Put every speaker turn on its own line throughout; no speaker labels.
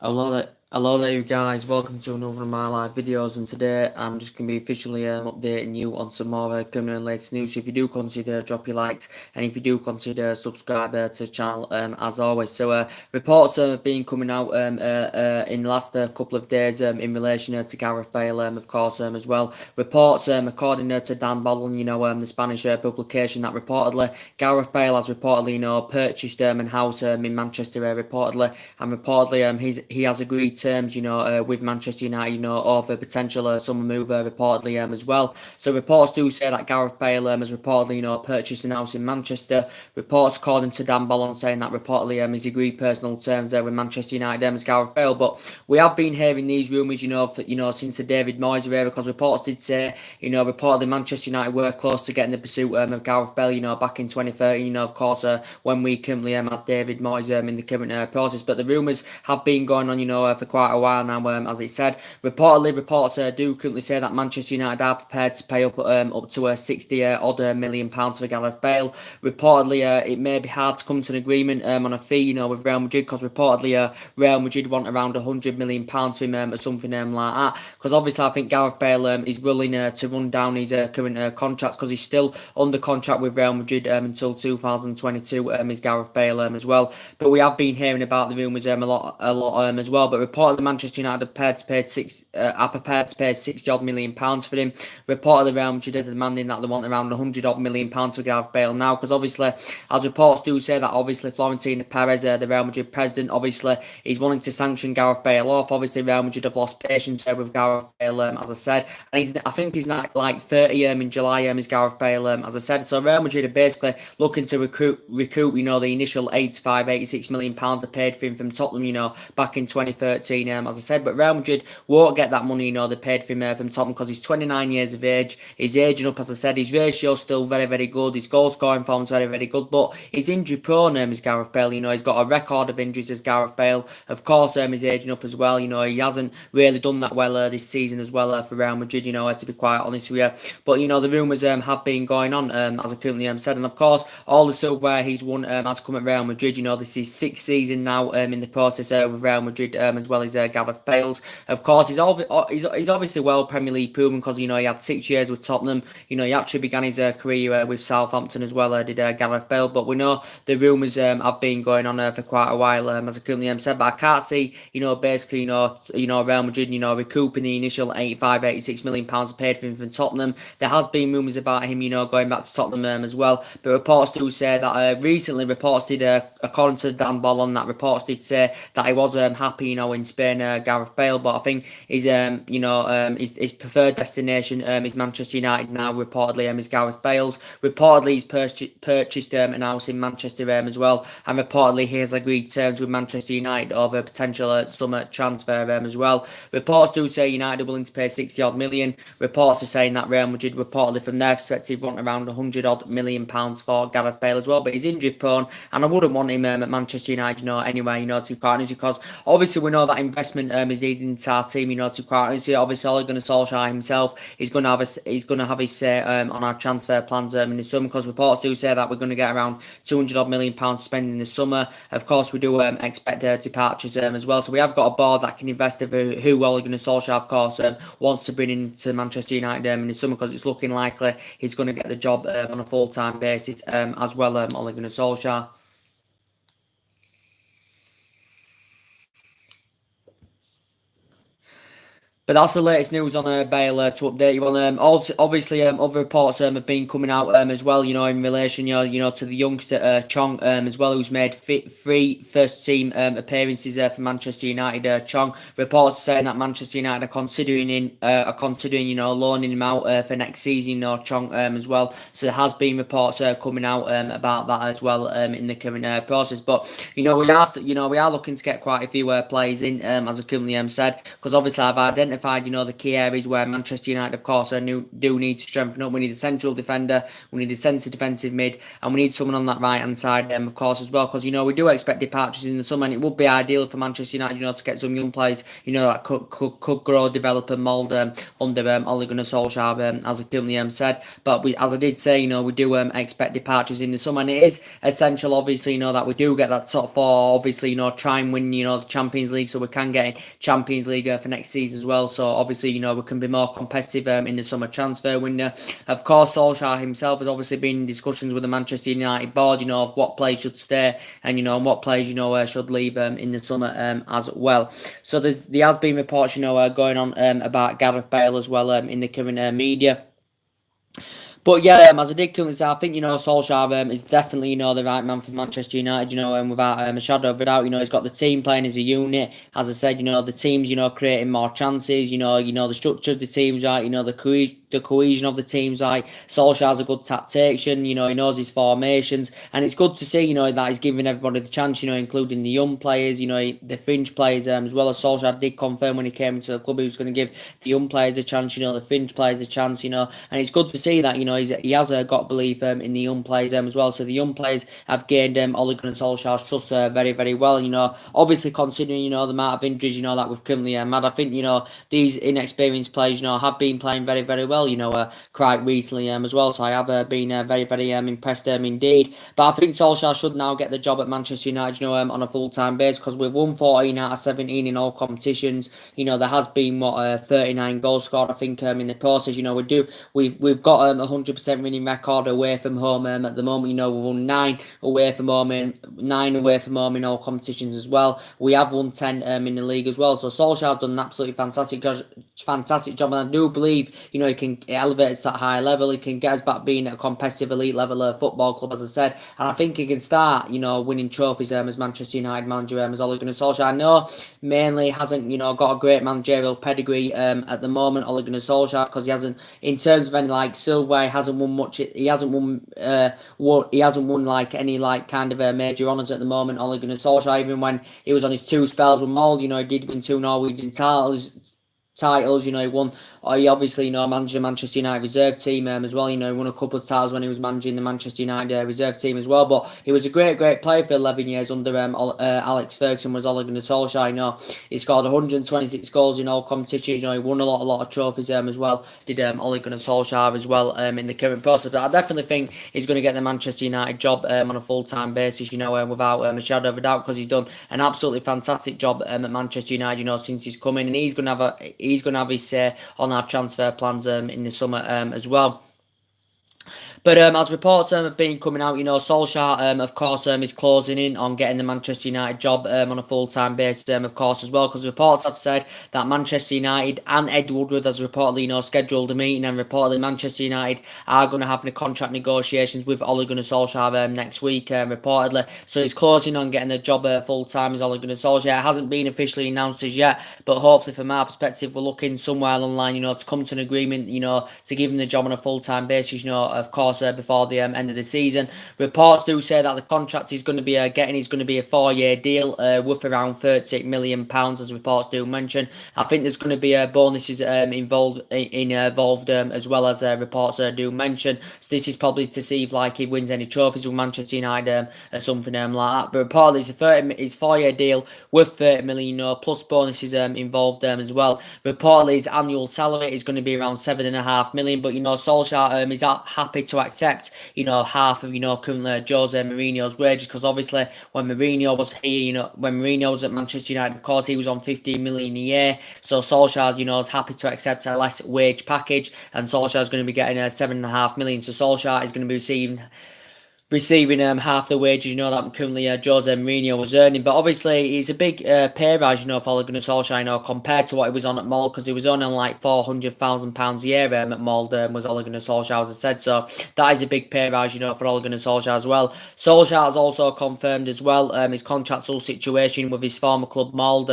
Hello there, you guys. Welcome to another of my live videos, and today I'm just going to be officially updating you on some more current and latest news. So if you do consider drop your likes, and if you do consider subscribe to the channel, as always. So reports have been coming out in the last couple of days in relation to Gareth Bale, of course, as well. Reports according to Dan Ballon, the Spanish publication, that reportedly Gareth Bale has reportedly purchased a house in Manchester, reportedly, and reportedly he has agreed terms, with Manchester United, of a potential summer move, reportedly, as well. So reports do say that Gareth Bale has reportedly, purchased an house in Manchester. Reports according to Dan Ballon saying that reportedly he's agreed personal terms with Manchester United as Gareth Bale. But we have been hearing these rumours, since the David Moyes era, because reports did say, reportedly Manchester United were close to getting the pursuit of Gareth Bale, back in 2013, of course, when we currently had David Moyes in the current process. But the rumours have been going on, for quite a while now, as it said. Reportedly, reports do currently say that Manchester United are prepared to pay up to 60 odd million pounds for Gareth Bale. Reportedly, it may be hard to come to an agreement on a fee, with Real Madrid, because reportedly Real Madrid want around 100 million pounds for him, or something like that. Because obviously, I think Gareth Bale is willing to run down his current contracts, because he's still under contract with Real Madrid until 2022. Is Gareth Bale as well. But we have been hearing about the rumours a lot as well. But reportedly, Manchester United are prepared to pay 60 odd million pounds for him. Reportedly, Real Madrid are demanding that they want around 100 odd million pounds for Gareth Bale now, because obviously, as reports do say, that obviously Florentino Perez, the Real Madrid president, obviously is wanting to sanction Gareth Bale off. Obviously, Real Madrid have lost patience with Gareth Bale, as I said, and I think he's not like 30 in July, is Gareth Bale, as I said. So Real Madrid are basically looking to recoup, the initial 85, 86 million pounds they paid for him from Tottenham, back in 2013, as I said. But Real Madrid won't get that money, they paid for him from Tottenham, because he's 29 years of age. He's aging up, as I said. His ratio's still very, very good. His goal scoring form's very, very good. But he's injury prone, is Gareth Bale. He's got a record of injuries as Gareth Bale. Of course, he's aging up as well. He hasn't really done that well this season as well for Real Madrid, to be quite honest with you. But, the rumours have been going on, as I currently said. And of course, all the silverware he's won has come at Real Madrid. This is 6th season now in the process with Real Madrid, as well as Gareth Bale's. Of course, he's obviously well Premier League proven, because, he had 6 years with Tottenham. He actually began his career with Southampton as well, did Gareth Bale. But we know the rumours have been going on for quite a while, as I currently said. But I can't see, basically, Real Madrid, recouping the initial 85, 86 million pounds paid for him from Tottenham. There has been rumours about him, going back to Tottenham as well. But reports do say that recently, reports did, according to Dan Ballon, that reports did say that he was happy, in Spain, Gareth Bale. But I think his preferred destination is Manchester United now. Reportedly, is Gareth Bale's. Reportedly, he's purchased an house in Manchester as well, and reportedly he has agreed terms with Manchester United of a potential summer transfer as well. Reports do say United are willing to pay 60 odd million. Reports are saying that Real Madrid reportedly, from their perspective, want around 100 odd million pounds for Gareth Bale as well. But he's injury prone, and I wouldn't want him at Manchester United, anyway, to be quite honest, because obviously we know that investment is needed into our team, to be quite honest. Obviously, Ole Gunnar Solskjaer himself is going to have his say on our transfer plans in the summer, because reports do say that we're going to get around 200 odd million pounds spent in the summer. Of course, we do expect departures as well. So we have got a board that can invest in who Ole Gunnar Solskjaer, of course, wants to bring into Manchester United in the summer, because it's looking likely he's going to get the job on a full-time basis as well, Ole Gunnar Solskjaer. But that's the latest news on Bale to update you on. Obviously, other reports have been coming out as well, in relation, to the youngster Chong as well, who's made three first-team appearances for Manchester United. Chong, reports saying that Manchester United are considering loaning him out for next season. Chong as well. So there has been reports coming out about that as well in the current process. But we are looking to get quite a few players in, as I currently said, because obviously I've identified identified, the key areas where Manchester United, of course, do need to strengthen up. We need a central defender, we need a centre defensive mid, and we need someone on that right-hand side, of course, as well, because, we do expect departures in the summer, and it would be ideal for Manchester United, to get some young players, that could grow, develop, and mould under Ole Gunnar Solskjaer, as I currently said. But as I did say, we do expect departures in the summer, and it is essential, obviously, that we do get that top four, obviously, try and win, the Champions League, so we can get in Champions League for next season as well. So obviously, we can be more competitive in the summer transfer window. Of course, Solskjaer himself has obviously been in discussions with the Manchester United board, of what players should stay and, and what players, should leave in the summer as well. So there has been reports, going on about Gareth Bale as well in the current media. But yeah, as I did currently say, I think, Solskjaer is definitely, the right man for Manchester United, without a shadow of a doubt. He's got the team playing as a unit. As I said, the team's, creating more chances, the structure of the team's right, the cohesion of the team's right. Solskjaer's a good tactician, he knows his formations, and it's good to see, that he's giving everybody the chance, including the young players, the fringe players, as well as Solskjaer did confirm when he came into the club he was going to give the young players a chance, the fringe players a chance, and it's good to see that, he has got belief in the young players as well. So the young players have gained Ole Gunnar Solskjaer's trust very, very well. Obviously considering the amount of injuries that we've currently had, I think these inexperienced players have been playing very, very well. Quite recently as well. So I have been very, very impressed indeed. But I think Solskjaer should now get the job at Manchester United. On a full-time basis, because we've won 14 out of 17 in all competitions. There has been 39 goals scored. I think in the process. We've got 100% winning record away from home at the moment. We won 9 away from home in all competitions as well. We have won 10 in the league as well. So Solskjaer's done an absolutely fantastic job, and I do believe he can elevate us at a higher level. He can get us back being at a competitive elite level of football club, as I said, and I think he can start winning trophies as Manchester United manager as Ole Gunnar Solskjaer. I know mainly hasn't got a great managerial pedigree at the moment, Ole Gunnar Solskjaer, because he hasn't, in terms of any silverware, he hasn't won much. He hasn't won any kind of major honours at the moment, Ole Gunnar Solskjaer. Even when he was on his 2 spells with Mold, he did win 2 Norwegian titles, he won. He obviously, managed the Manchester United reserve team as well. He won a couple of titles when he was managing the Manchester United reserve team as well. But he was a great player for 11 years under Alex Ferguson, was Ole Gunnar Solskjaer. He scored 126 goals in all competitions. He won a lot of trophies as well. Did Ole Gunnar Solskjaer as well in the current process. But I definitely think he's going to get the Manchester United job on a full-time basis, without a shadow of a doubt, because he's done an absolutely fantastic job at Manchester United, since he's come in, and he's going to have his say on our transfer plans in the summer as well. But as reports have been coming out, Solskjaer, of course, is closing in on getting the Manchester United job on a full-time basis, of course, as well, because reports have said that Manchester United and Ed Woodward has reportedly, scheduled a meeting, and reportedly Manchester United are going to have the contract negotiations with Ole Gunnar Solskjaer next week, reportedly. So he's closing on getting the job full-time as Ole Gunnar Solskjaer. It hasn't been officially announced as yet, but hopefully from our perspective, we're looking somewhere online, to come to an agreement, to give him the job on a full-time basis, of course, before the end of the season. Reports do say that the contract is going to be a 4-year deal worth around £36 million, as reports do mention. I think there's going to be bonuses involved as well, as reports do mention. So this is probably to see if he wins any trophies with Manchester United or something like that. But reportedly it's a 4-year deal worth 30 million, plus bonuses involved as well. Reportedly his annual salary is going to be around 7.5 million. But Solskjaer is happy to accept half of currently Jose Mourinho's wages, because obviously when Mourinho was here, when Mourinho was at Manchester United, of course he was on 15 million a year. So Solskjaer is happy to accept a less wage package, and Solskjaer is going to be getting 7.5 million. So Solskjaer is going to be receiving half the wages that currently Jose Mourinho was earning. But obviously it's a big pay rise for Ole Gunnar Solskjaer compared to what he was on at Mold, because he was on £400,000 a year at Mold, was Ole Gunnar Solskjaer, as I said. So that is a big pay rise for Ole Gunnar Solskjaer as well. Solskjaer has also confirmed as well his contractual situation with his former club Mold.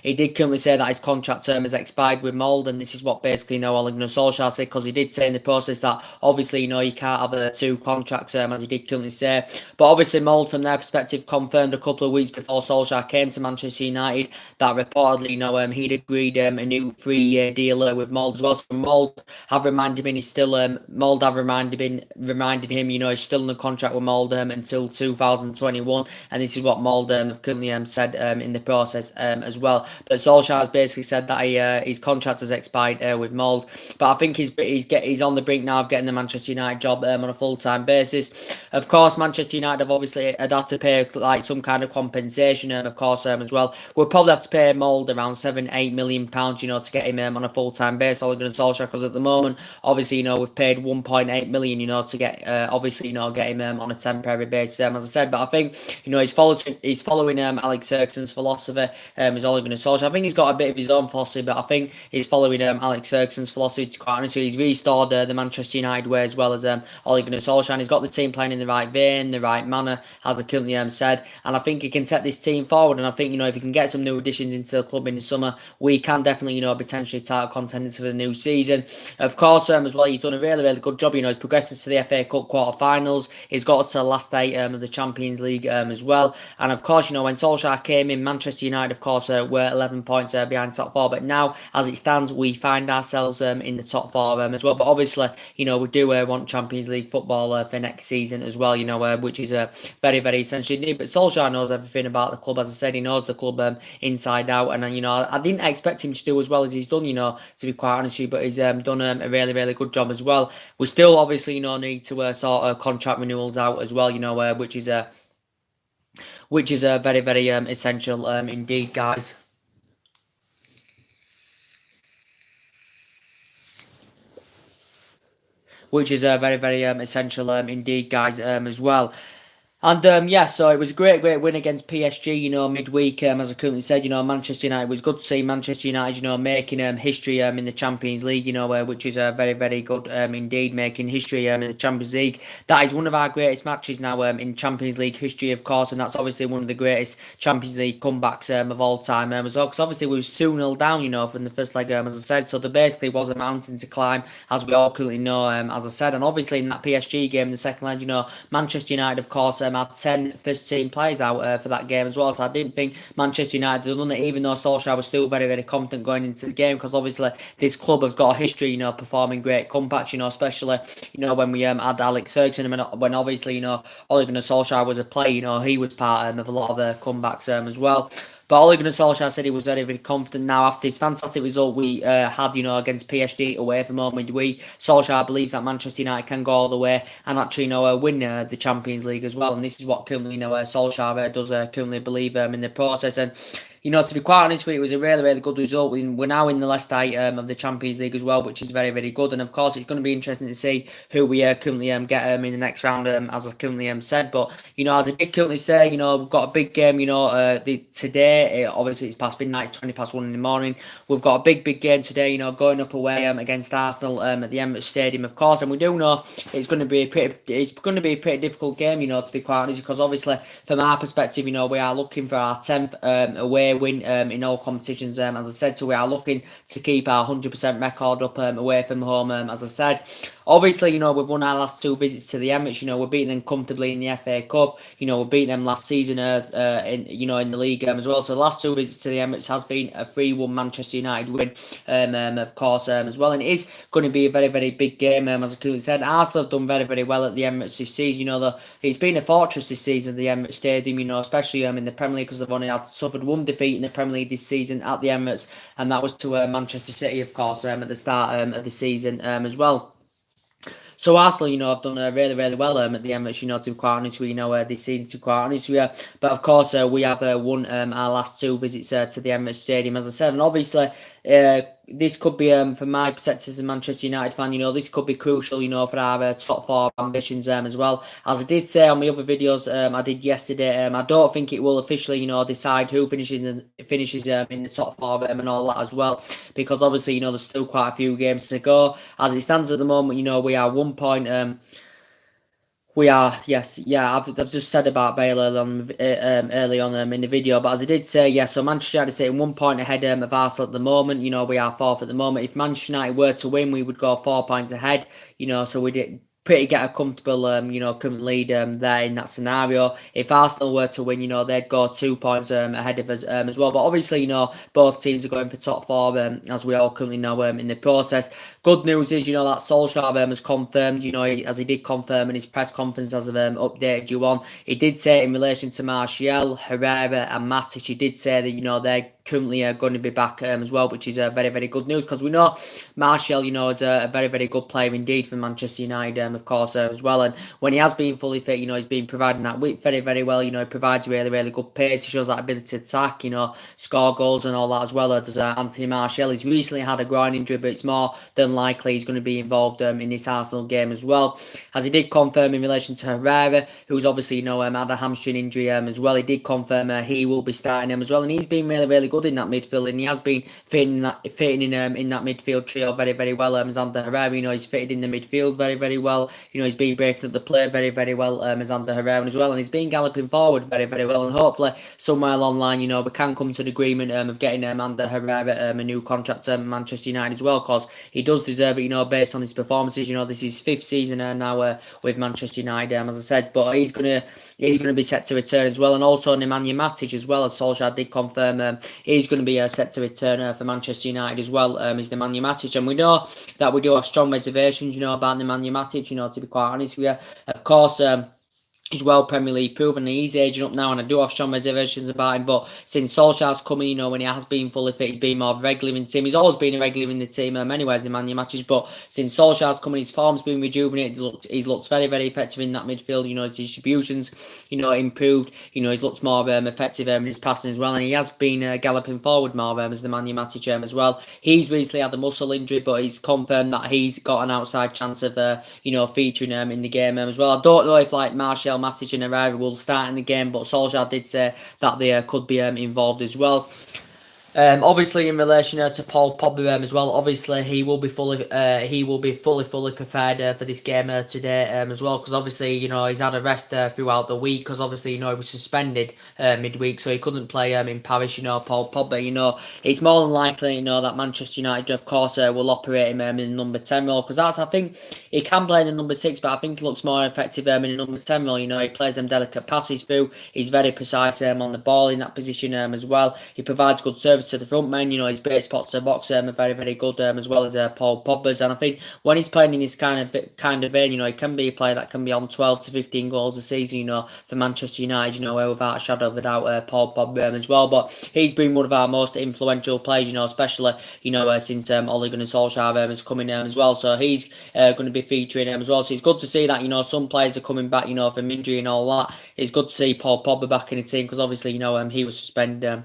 He did currently say that his contract term has expired with Mold, and this is what basically Ole Gunnar Solskjaer said, because he did say in the process that obviously you can't have 2 contracts, as he did currently say. But obviously Mould, from their perspective, confirmed a couple of weeks before Solskjaer came to Manchester United that reportedly, he'd agreed a new 3-year deal with Mould as well. So Mould have reminded him he's still Mould have reminded him, he's still in a contract with Mould until 2021, and this is what Mould have currently said in the process as well. But Solskjaer has basically said that his contract has expired with Mould. But I think he's on the brink now of getting the Manchester United job on a full-time basis. Of course, Manchester United have obviously had to pay like some kind of compensation, of course, as well. We'll probably have to pay Mould around £7-8 million, to get him on a full-time basis, Ole Gunnar Solskjaer, because at the moment, obviously, we've paid 1.8 million, to get get him on a temporary basis, as I said. But I think, he's following Alex Ferguson's philosophy, as Ole Gunnar Solskjaer. I think he's got a bit of his own philosophy, but I think he's following Alex Ferguson's philosophy, to quite honestly. He's restored the Manchester United way as well as Ole Gunnar Solskjaer, and he's got the team playing in the right vein, the right manner, as I currently said, and I think he can take this team forward. And I think, if he can get some new additions into the club in the summer, we can definitely, potentially title contenders for the new season. Of course, as well, he's done a really, really good job. He's progressed us to the FA Cup quarter-finals. He's got us to the last eight of the Champions League as well. And of course, when Solskjaer came in, Manchester United, of course, were 11 points behind top four. But now, as it stands, we find ourselves in the top four as well. But obviously, we do want Champions League football for next season as well, which is very, very essential indeed. But Solskjaer knows everything about the club. As I said, he knows the club inside out. And, I didn't expect him to do as well as he's done, to be quite honest with you. But he's done a really, really good job as well. We still, obviously, need to sort of contract renewals out as well, which is very, very essential indeed, guys. Which is very, very essential indeed, guys, as well. And so it was a great win against PSG, midweek, as I currently said, Manchester United. It was good to see Manchester United, making history in the Champions League, which is very, very good indeed, making history in the Champions League. That is one of our greatest matches now in Champions League history, of course, and that's obviously one of the greatest Champions League comebacks of all time as well, because obviously we was 2-0 down, from the first leg, as I said, so there basically was a mountain to climb, as we all currently know, as I said. And obviously in that PSG game, in the second leg, Manchester United, of course, had 10 first-team players out for that game as well. So I didn't think Manchester United had done it, even though Solskjaer was still very, very confident going into the game, because obviously this club has got a history, performing great comebacks, especially, when we had Alex Ferguson, and when obviously, Ole Gunnar Solskjaer was a player, he was part of a lot of comebacks as well. But Ole Gunnar Solskjaer said he was very, very confident now after this fantastic result we had, against PSG away from home midweek. Solskjaer believes that Manchester United can go all the way and actually, win the Champions League as well. And this is what currently, Solskjaer does currently believe in the process. And to be quite honest with you, it was a really, really good result. We're now in the last eight of the Champions League as well, which is very, very good. And of course, it's going to be interesting to see who we currently get in the next round, as I currently said. But, as I did currently say, we've got a big game, today. Obviously, it's past midnight, it's 20 past 1 in the morning. We've got a big, big game today, going up away against Arsenal at the Emirates Stadium, of course. And we do know it's going to be a pretty difficult game, to be quite honest, because obviously, from our perspective, we are looking for our 10th away win in all competitions, as I said. So we are looking to keep our 100% record up away from home, as I said. Obviously, we've won our last two visits to the Emirates. We're beating them comfortably in the FA Cup. We're beating them last season in the league as well. So the last two visits to the Emirates has been a 3-1 Manchester United win, of course, as well. And it is going to be a very, very big game, as I clearly said. Arsenal have done very, very well at the Emirates this season. It's been a fortress this season, the Emirates Stadium, especially in the Premier League, because they've only suffered one defeat in the Premier League this season at the Emirates, and that was to Manchester City, of course, at the start of the season as well. So Arsenal, have done really, really well at the Emirates, to be quite honest with you, this season, to be quite honest with you. But of course, we have won our last two visits to the Emirates Stadium, as I said. And obviously, this could be, from my perspective as a Manchester United fan, this could be crucial, for our top four ambitions as well. As I did say on my other videos I did yesterday, I don't think it will officially, decide who finishes in the top four and all that as well. Because obviously, there's still quite a few games to go. As it stands at the moment, we are 1 point... I've just said about Bale early on in the video, but as I did say, so Manchester United sitting 1 point ahead of Arsenal at the moment. We are fourth at the moment. If Manchester United were to win, we would go 4 points ahead. So we did. get a comfortable, current lead there in that scenario. If Arsenal were to win, they'd go 2 points ahead of us as well. But obviously, both teams are going for top four, as we all currently know in the process. Good news is, that Solskjaer has confirmed, as he did confirm in his press conference as I've updated you on. He did say in relation to Martial, Herrera and Matic, he did say that, they're currently going to be back as well, which is very, very good news, because we know Martial, is a very, very good player indeed for Manchester United, of course, as well. And when he has been fully fit, he's been providing that width very, very well. He provides really, really good pace. He shows that ability to attack, score goals and all that as well. There's Anthony Martial. He's recently had a groin injury, but it's more than likely he's going to be involved in this Arsenal game as well. As he did confirm in relation to Herrera, who's obviously, had a hamstring injury as well. He did confirm he will be starting him as well. And he's been really, really good in that midfield, and he has been fitting in that midfield trio very, very well. As Ander Herrera, he's fitted in the midfield very, very well. He's been breaking up the play very, very well as Ander Herrera as well, and he's been galloping forward very, very well. And hopefully somewhere along the line, we can come to an agreement of getting Ander Herrera a new contract at Manchester United as well, because he does deserve it. Based on his performances. This is his 5th season now with Manchester United, as I said. But he's gonna be set to return as well, and also Nemanja Matic as well, as Solskjaer did confirm. He's going to be set to return for Manchester United as well. Is Nemanja Matic, and we know that we do have strong reservations, about Nemanja Matic. To be quite honest with you, of course. He's well Premier League proven. He's aging up now, and I do have strong reservations about him. But since Solskjaer's come in, when he has been fully fit, he's been more of a regular in the team. He's always been a regular in the team, anyways, the Nemanja Matic. But since Solskjaer's come in, his form's been rejuvenated. He's looked very, very effective in that midfield. His distributions, improved. He's looked more effective in his passing as well, and he has been galloping forward more as the Nemanja Matic as well. He's recently had a muscle injury, but he's confirmed that he's got an outside chance of featuring in the game as well. I don't know if Martial, Matic and Herrera will start in the game, but Solskjaer did say that they could be involved as well. Obviously, in relation to Paul Pogba as well, obviously he will be fully prepared for this game today as well, because obviously he's had a rest throughout the week, because obviously he was suspended midweek, so he couldn't play in Paris. Paul Pogba, it's more than likely that Manchester United, of course, will operate him in the number 10 role, because I think he can play in the number 6, but I think he looks more effective in the number 10 role. He plays them delicate passes through. He's very precise on the ball in that position as well. He provides good service to the front men. His base spots to box are very, very good as well as Paul Pogba's. And I think when he's playing in this kind of vein, he can be a player that can be on 12 to 15 goals a season, for Manchester United, without a shadow of a doubt, Paul Pogba as well. But he's been one of our most influential players, especially, since Ole Gunnar Solskjaer has come in as well. So he's going to be featuring him as well. So it's good to see that, some players are coming back, from injury and all that. It's good to see Paul Pogba back in the team, because obviously, he was suspended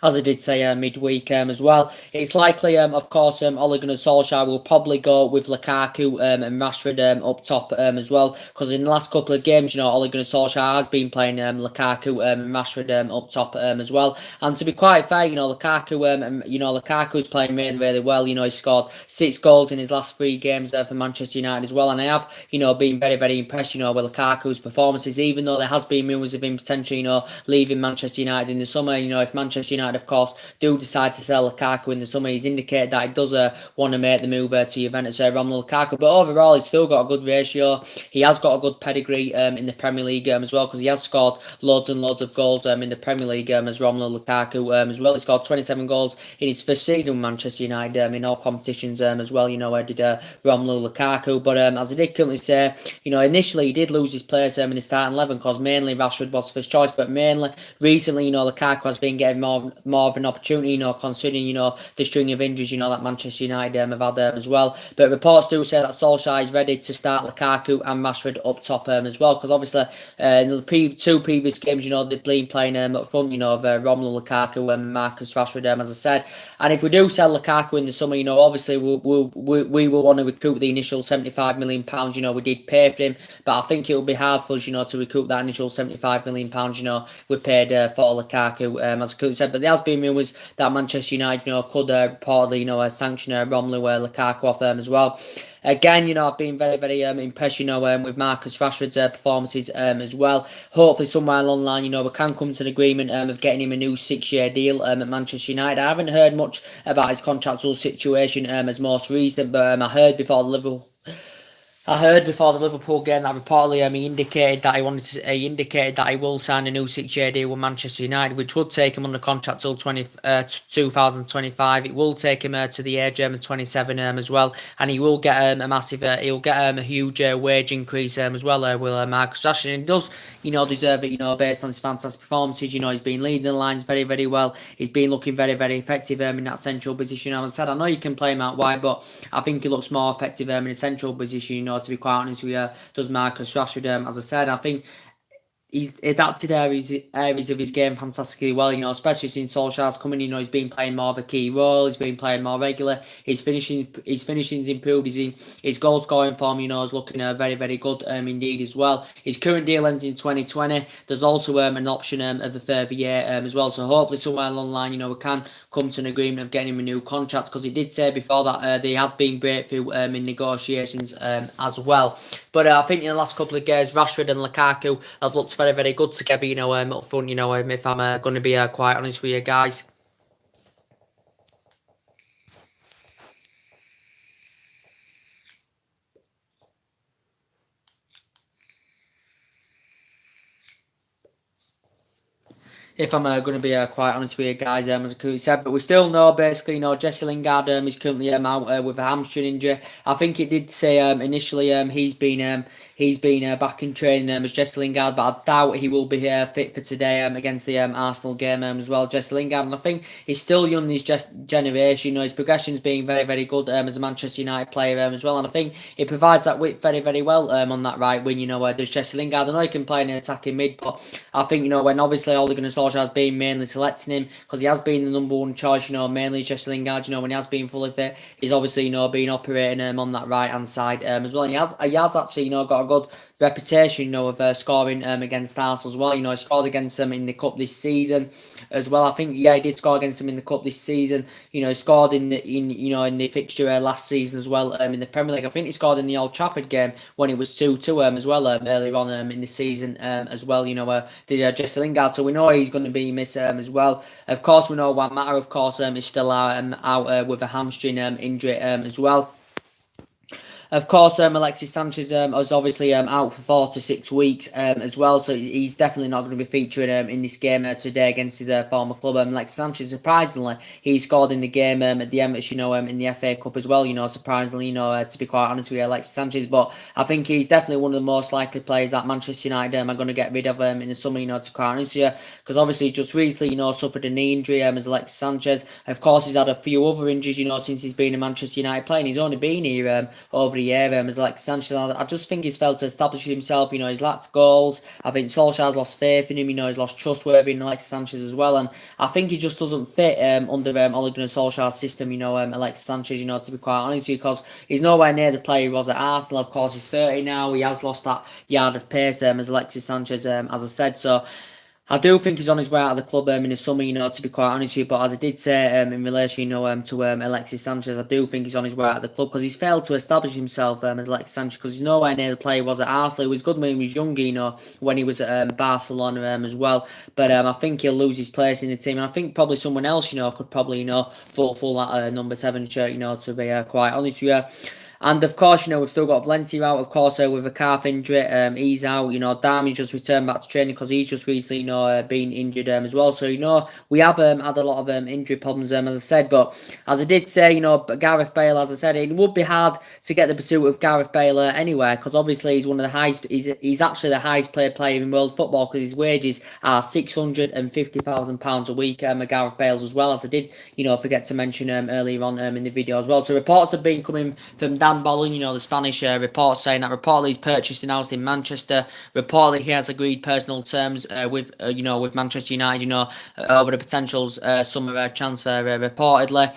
as I did say midweek as well. It's likely, of course, Ole Gunnar Solskjaer will probably go with Lukaku and Rashford up top as well, because in the last couple of games, Ole Gunnar Solskjaer has been playing Lukaku and Rashford up top as well. And to be quite fair, Lukaku's playing really, really well. He scored 6 goals in his last 3 games for Manchester United as well, and I have, been very, very impressed, with Lukaku's performances, even though there has been rumours of him potentially, leaving Manchester United in the summer. If Manchester United, of course, do decide to sell Lukaku in the summer, he's indicated that he does want to make the move to Juventus, Romelu Lukaku. But overall, he's still got a good ratio. He has got a good pedigree in the Premier League as well, because he has scored loads and loads of goals in the Premier League as Romelu Lukaku as well. He scored 27 goals in his first season with Manchester United in all competitions as well. Where did Romelu Lukaku? But as I did currently say, initially he did lose his place in the starting 11, because mainly Rashford was first choice, but mainly recently, Lukaku has been getting more of an opportunity, considering, the string of injuries, that Manchester United have had as well. But reports do say that Solskjaer is ready to start Lukaku and Rashford up top as well, because obviously in the 2 previous games, they've been playing up front, of Romelu Lukaku and Marcus Rashford, as I said. And if we do sell Lukaku in the summer, obviously we will want to recoup the initial £75 million, we did pay for him, but I think it will be hard for us, to recoup that initial £75 million, we paid for Lukaku, as I said. But there has been rumours that Manchester United, could reportedly, sanction Romelu Lukaku off as well. Again, I've been very, very impressed, with Marcus Rashford's performances as well. Hopefully, somewhere along the line, we can come to an agreement of getting him a new 6-year deal at Manchester United. I haven't heard much about his contractual situation as most recent, but I heard before the Liverpool I heard before the Liverpool game that reportedly he indicated that he indicated that he will sign a new 6-year deal with Manchester United, which would take him under contract till 2025. It will take him to the age of 27 as well, and he will get a massive he'll get a huge wage increase as well. Will Marcus Rashford, and he does deserve it based on his fantastic performances. He's been leading the lines very very well. He's been looking very very effective in that central position. As I said, I know you can play him out wide, but I think he looks more effective in a central position. To be quite honest with you, does Marcus Rashford. As I said, I think he's adapted areas of his game fantastically well, especially since Solskjaer's coming, he's been playing more of a key role, he's been playing more regular, his finishing's improved, his goal scoring form, is looking very, very good indeed as well. His current deal ends in 2020, there's also an option of a further year as well, so hopefully somewhere along the line, we can come to an agreement of getting him a new contract, because he did say before that they have been breakthrough in negotiations as well. But I think in the last couple of games, Rashford and Lukaku have looked very, very good together, up front, if I'm going to be quite honest with you guys. If I'm going to be quite honest with you guys, as I said, but we still know basically, Jesse Lingard is currently out with a hamstring injury. I think it did say initially he's been back in training as Jesse Lingard, but I doubt he will be fit for today against the Arsenal game as well. Jesse Lingard, and I think he's still young in his generation. His progression's been very very good as a Manchester United player as well, and I think he provides that width very very well on that right wing. There's Jesse Lingard. I know he can play in an attacking mid, but I think when obviously Ole Gunnar Solskjaer has been mainly selecting him because he has been the number one choice, mainly Jesse Lingard, when he has been fully fit, he's obviously, been operating on that right hand side as well. And he has actually, got a good reputation, of scoring against Arsenal as well. He scored against them in the cup this season as well. I think he did score against them in the cup this season. He scored in the fixture last season as well in the Premier League. I think he scored in the Old Trafford game when it was 2-2 as well earlier on in the season as well. Did Jesse Lingard, so we know he's going to be missed as well. Of course, we know Juan Mata, of course, is still out with a hamstring injury as well. Of course, Alexis Sanchez is obviously out for 4 to 6 weeks as well, so he's definitely not going to be featuring in this game today against his former club. Alexis Sanchez, surprisingly, he scored in the game at the Emirates, in the FA Cup as well. Surprisingly, to be quite honest with you, Alexis Sanchez. But I think he's definitely one of the most likely players that Manchester United are going to get rid of in the summer. To be quite honest with you, because obviously just recently, suffered a knee injury as Alexis Sanchez. Of course, he's had a few other injuries, since he's been a Manchester United player. And he's only been here over the year as Alexis Sanchez. I just think he's failed to establish himself. He's lacked goals. I think Solskjaer's lost faith in him. He's lost trustworthy in Alexis Sanchez as well. And I think he just doesn't fit under Ole Gunnar Solskjaer's system. Alexis Sanchez. To be quite honest with you, because he's nowhere near the player he was at Arsenal. Of course, he's 30 now. He has lost that yard of pace as Alexis Sanchez, as I said. So I do think he's on his way out of the club in the summer, to be quite honest with you. But as I did say in relation, to Alexis Sanchez, I do think he's on his way out of the club because he's failed to establish himself as Alexis Sanchez, because he's nowhere near the player he was at Arsenal. He was good when he was younger, when he was at Barcelona as well. But I think he'll lose his place in the team. And I think probably someone else, could probably, fulfill that number 7 shirt, to be quite honest with you. And of course, we've still got Valencia out, of course, with a calf injury. He's out. Darmy just returned back to training because he's just recently, been injured as well. So, we have had a lot of injury problems, as I said. But as I did say, Gareth Bale, as I said, it would be hard to get the pursuit of Gareth Bale anywhere, because obviously he's one of the highest. He's actually the highest paid player in world football, because his wages are £650,000 a week. Gareth Bale's as well, as I did, forget to mention earlier on in the video as well. So reports have been coming from Dan Bolin, the Spanish reports saying that reportedly he's purchased a house in Manchester. Reportedly he has agreed personal terms with Manchester United, over the potential summer transfer. Reportedly.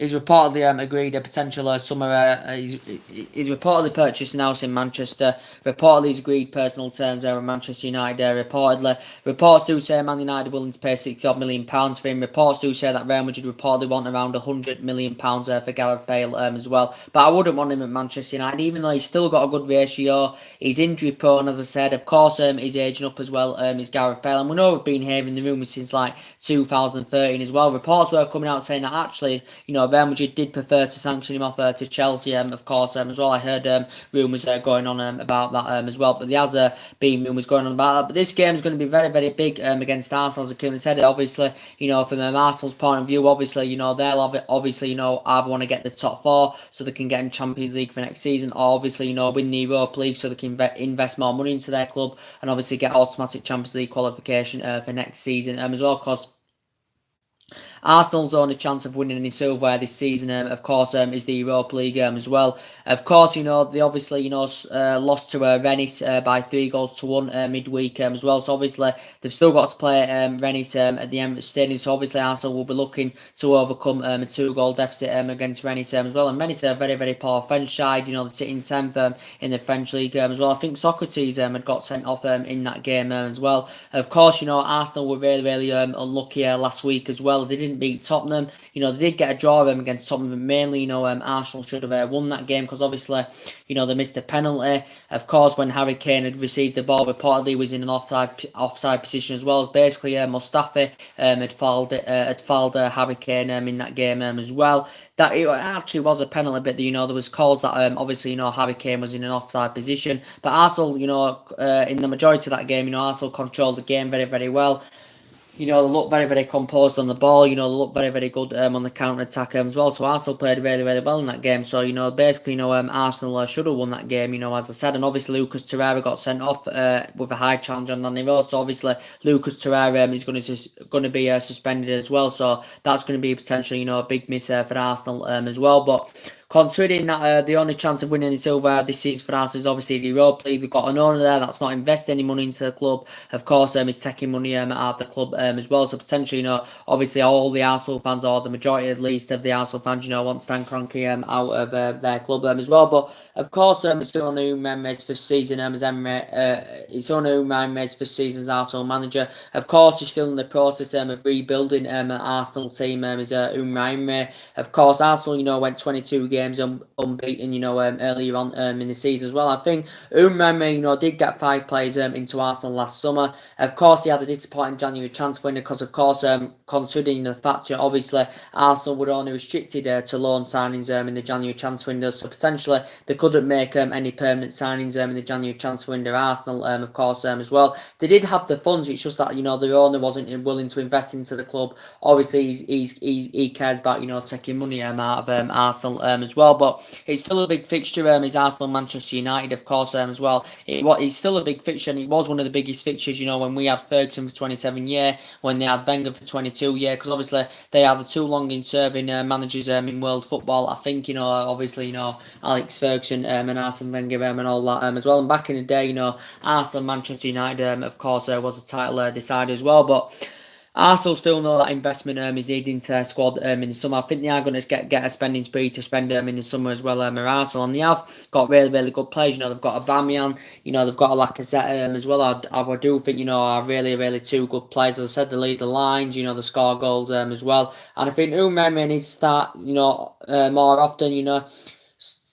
He's reportedly agreed a potential summer. He's reportedly purchased an house in Manchester. Reportedly, he's agreed personal terms there with Manchester United. Reportedly, reports do say Man United are willing to pay £60 million for him. Reports do say that Real Madrid reportedly want around £100 million for Gareth Bale as well. But I wouldn't want him at Manchester United, even though he's still got a good ratio. He's injury prone, as I said. Of course, he's aging up as well. Is Gareth Bale, and we know we've been hearing the rumours since like 2013 as well. Reports were coming out saying that actually, Real Madrid did prefer to sanction him off to Chelsea, of course, as well. I heard rumours going on about that as well, but there has been rumours going on about that. But this game is going to be very, very big against Arsenal, as I currently said it. Obviously, from Arsenal's point of view, obviously, they'll obviously, either want to get the top four so they can get in Champions League for next season, or obviously, win the Europa League so they can invest more money into their club and obviously get automatic Champions League qualification for next season as well, because Arsenal's only chance of winning any silverware this season, of course, is the Europa League as well. Of course, they obviously, lost to Rennes by 3-1 midweek as well. So obviously, they've still got to play Rennes at the Emirates Stadium. So obviously, Arsenal will be looking to overcome a 2-goal deficit against Rennes as well. And Rennes are a very, very poor French side. They're sitting 10th in the French league as well. I think Socrates had got sent off in that game as well. Of course, Arsenal were really, really unlucky last week as well. They didn't beat Tottenham. They did get a draw against Tottenham, but mainly, Arsenal should have won that game because obviously, they missed a penalty. Of course, when Harry Kane had received the ball, reportedly was in an offside position as well. Basically, Mustafi had fouled Harry Kane in that game as well. That it actually was a penalty, but there was calls that obviously Harry Kane was in an offside position. But Arsenal, in the majority of that game, Arsenal controlled the game very, very well. They look very, very composed on the ball. They look very, very good on the counter-attack as well. So Arsenal played really, really well in that game. So, basically, Arsenal should have won that game, as I said. And obviously, Lucas Torreira got sent off with a high challenge on Danny Rose. So, obviously, Lucas Torreira is going to be suspended as well. So, that's going to be potentially, a big miss for Arsenal as well. But considering that the only chance of winning the silver this season for us is obviously the Europa League, we've got an owner there that's not investing any money into the club. Of course, he's taking money out of the club as well. So potentially, obviously all the Arsenal fans, or the majority at least of the Arsenal fans, want Stan Kroenke out of their club as well. But of course, it's only Unai's first season as it's only Unai's first season as Arsenal manager. Of course, he's still in the process of rebuilding an Arsenal team as Unai. Of course, Arsenal, went 22 games unbeaten, earlier on in the season as well. I think Unai, did get 5 players into Arsenal last summer. Of course, he had a disappointing January transfer window because, of course, considering the fact that obviously Arsenal were only restricted to loan signings in the January transfer window, so potentially they couldn't make any permanent signings in the January transfer window. Arsenal, of course, as well. They did have the funds. It's just that the owner wasn't willing to invest into the club. Obviously, he cares about taking money out of Arsenal as well. But it's still a big fixture. Is Arsenal Manchester United, of course, as well. It's still a big fixture, and it was one of the biggest fixtures. When we had Ferguson for 27 years, when they had Wenger for 22 years, because obviously they are the two longest-serving managers in world football. I think obviously Alex Ferguson and Arsene Wenger and all that as well. And back in the day, Arsenal Manchester United, of course, was a title decider as well. But Arsenal still know that investment is needed into their squad in the summer. I think they are going to get a spending spree to spend in the summer as well at Arsenal. And they have got really, really good players. They've got Aubameyang, they've got a Lacazette as well. I do think, are really, really two good players. As I said, they lead the lines, they score goals as well. And I think Unai needs to start, more often,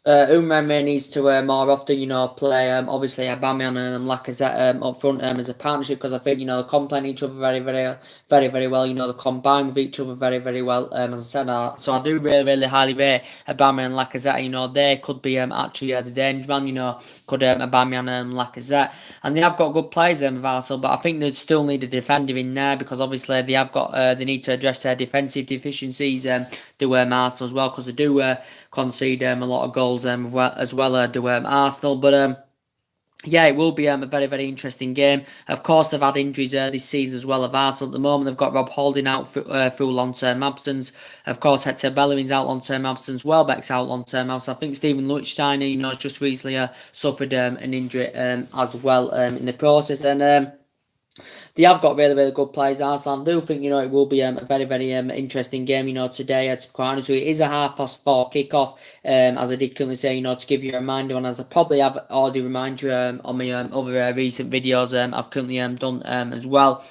Unai needs to more often, play obviously Aubameyang and Lacazette up front as a partnership, because I think they complement each other very, very, very, very well. They combine with each other very, very well. As I said, so I do really, really highly rate Aubameyang and Lacazette. They could be actually the danger man. Could Aubameyang and Lacazette, and they have got good players with Arsenal, but I think they still need a defender in there, because obviously they have got they need to address their defensive deficiencies. Do Arsenal as well, because they do concede a lot of goals as well do Arsenal. But yeah, it will be a very, very interesting game. Of course, they've had injuries this season as well of Arsenal. At the moment, they've got Rob Holding out through long-term absence. Of course, Hector Bellerin's out long-term absence. Welbeck's out long-term absence. I think Steven Lichtsteiner, has just recently suffered an injury as well in the process. And They have got really, really good players, Arsenal. I do think, it will be a very, very interesting game, today. To be quite honest with you, it is a 4:30 kickoff, as I did currently say, to give you a reminder on, as I probably have already reminded you on my other recent videos I've currently done as well.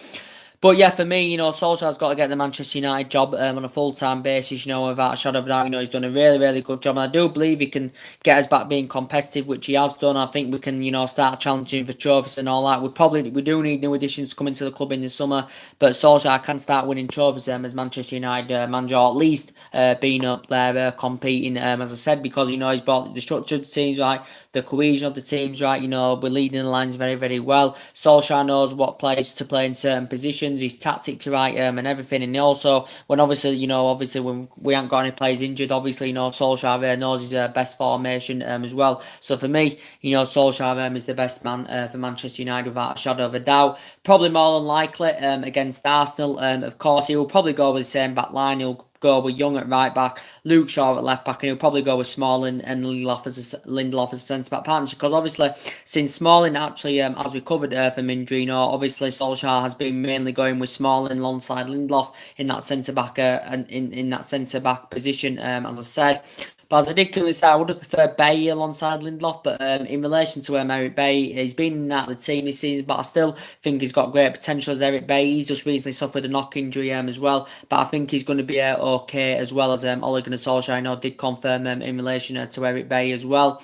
But yeah, for me, Solskjaer's got to get the Manchester United job on a full-time basis, without a shadow of a doubt. He's done a really, really good job. And I do believe he can get us back being competitive, which he has done. I think we can, start challenging for trophies and all that. We do need new additions coming to the club in the summer. But Solskjaer can start winning trophies as Manchester United manager, or at least being up there competing, as I said, because, he's brought the structure of the teams right, the cohesion of the teams right. We're leading the lines very, very well. Solskjaer knows what players to play in certain positions. His tactics right and everything. And also, when obviously when we haven't got any players injured, obviously Solskjaer knows his best formation as well. So for me, Solskjaer is the best man for Manchester United without a shadow of a doubt. Probably more than likely against Arsenal. Of course, he will probably go with the same back line. He'll go with Young at right back, Luke Shaw at left back, and he'll probably go with Smalling and Lindelof as a centre back partnership. Because obviously, since Smalling actually has recovered from injury, obviously Solskjaer has been mainly going with Smalling alongside Lindelof in that centre back and in that centre back position. As I said. But as I did currently say, I would have preferred Bale alongside Lindelof. But in relation to Eric Bailly, he's been out of the team this season, but I still think he's got great potential as Eric Bailly. He's just recently suffered a knock injury as well. But I think he's going to be okay, as well as Ole Gunnar Solskjaer, I know, did confirm in relation to Eric Bailly as well.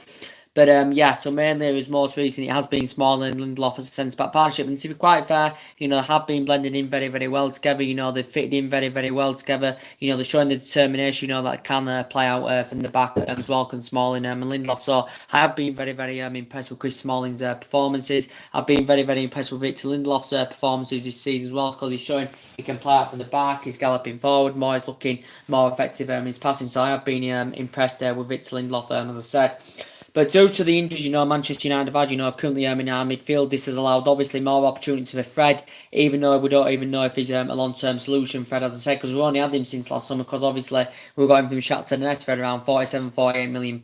But yeah, so mainly it was most recently it has been Smalling and Lindelof as a centre-back partnership. And to be quite fair, they have been blending in very, very well together. They've fitted in very, very well together. They're showing the determination, that can play out from the back as well, can Smalling and Lindelof. So I have been very, very impressed with Chris Smalling's performances. I've been very, very impressed with Victor Lindelof's performances this season as well, because he's showing he can play out from the back, he's galloping forward more, he's looking more effective in his passing. So I have been impressed with Victor Lindelof, as I said. But due to the injuries, Manchester United have had, currently in our midfield, this has allowed obviously more opportunities for Fred, even though we don't even know if he's a long-term solution, Fred, as I said, because we've only had him since last summer, because obviously we got him from Shakhtar Donetsk for around £47-48 million.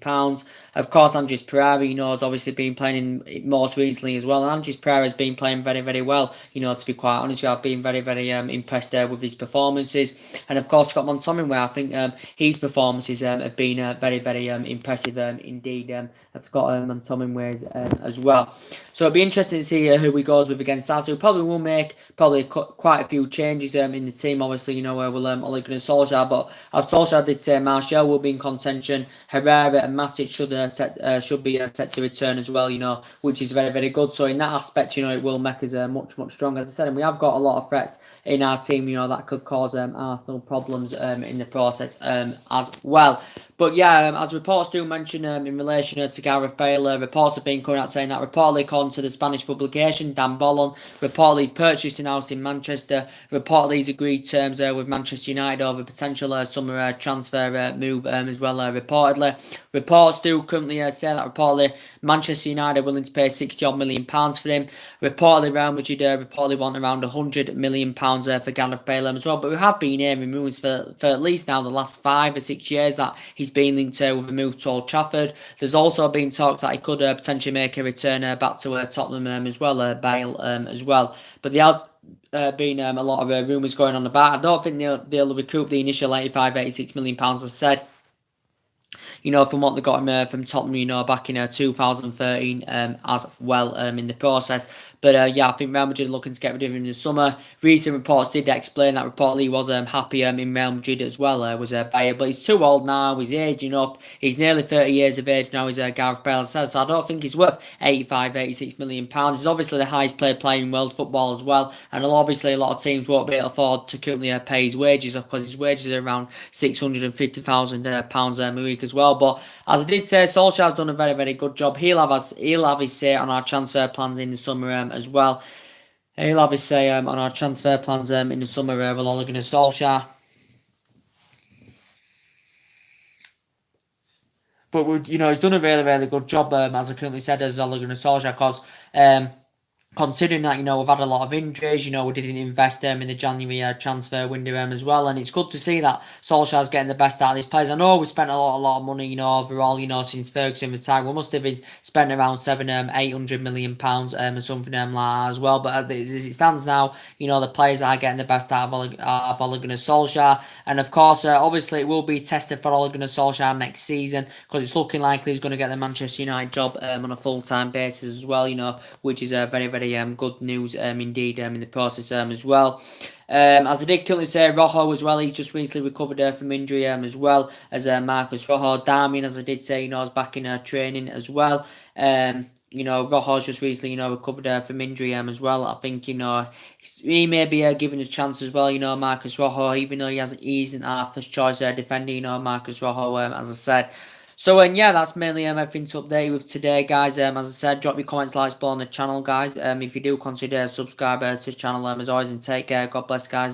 Of course, Andres Pereira, has obviously been playing in most recently as well, and Andres Pereira has been playing very, very well, to be quite honest. I've been very, very impressed with his performances, and of course Scott McTominay, where I think his performances have been very, very impressive indeed. I've got McTominay as well. So it'll be interesting to see who he goes with against us. We probably will make quite a few changes in the team. Obviously, where we'll Ole Gunnar Solskjaer, but as Solskjaer did say, Martial will be in contention. Herrera and Matic should be set to return as well. Which is very, very good. So in that aspect, it will make us much, much stronger. As I said, and we have got a lot of threats in our team, that could cause Arsenal problems in the process as well. But yeah, as reports do mention in relation to Gareth Bale, reports have been coming out saying that reportedly, according to the Spanish publication Dan Bolon, reportedly he's purchased an house in Manchester. Reportedly he's agreed terms with Manchester United over potential summer transfer move as well. Reportedly, reports do currently say that reportedly Manchester United are willing to pay £60 million for him. Reportedly Real Madrid reportedly want around £100 million for Gareth Bale as well. But we have been hearing rumours for at least now the last 5 or 6 years that he's been linked with a move to Old Trafford. There's also been talks that he could potentially make a return back to Tottenham as well, Bale as well. But there has been a lot of rumours going on about. I don't think they'll recoup the initial £85-86 million, as I said. From what they got him from Tottenham, back in 2013 as well in the process. But yeah, I think Real Madrid are looking to get rid of him in the summer. Recent reports did explain that reportedly he was happy in Real Madrid as well, was Bayer. But he's too old now, he's aging up, he's nearly 30 years of age now, he's Gareth Bale said, so I don't think he's worth £85-86 million. He's obviously the highest paid player in world football as well, and obviously a lot of teams won't be able to afford to currently pay his wages, because his wages are around £650,000 a week as well. But as I did say, Solskjaer's done a very, very good job. He'll have his say on our transfer plans in the summer as well. He'll have his say on our transfer plans in the summer with Ole Gunnar Solskjaer. But he's done a really, really good job, as I currently said, as Ole Gunnar Solskjaer, because considering that, we've had a lot of injuries, we didn't invest in the January transfer window as well, and it's good to see that Solskjaer's getting the best out of these players. I know we spent a lot of money, overall, since Ferguson retired. We must have been spent around 800 million pounds, or something like that as well. But as it stands now, the players are getting the best out of Ole Gunnar Solskjaer, and of course, obviously, it will be tested for Ole Gunnar Solskjaer next season because it's looking likely he's going to get the Manchester United job on a full-time basis as well. Which is very good news indeed in the process as well. As I did currently say, Rojo as well, he just recently recovered from injury as well as Marcus Rojo. Darmian, as I did say, is back in training as well. Rojo's just recently, recovered from injury as well. I think, he may be given a chance as well, Marcus Rojo, even though he isn't our first choice defender, Marcus Rojo, as I said. So, yeah, that's mainly everything to update with today, guys. As I said, drop your comments, likes below on the channel, guys. If you do consider subscribing to the channel, as always, and take care. God bless, guys.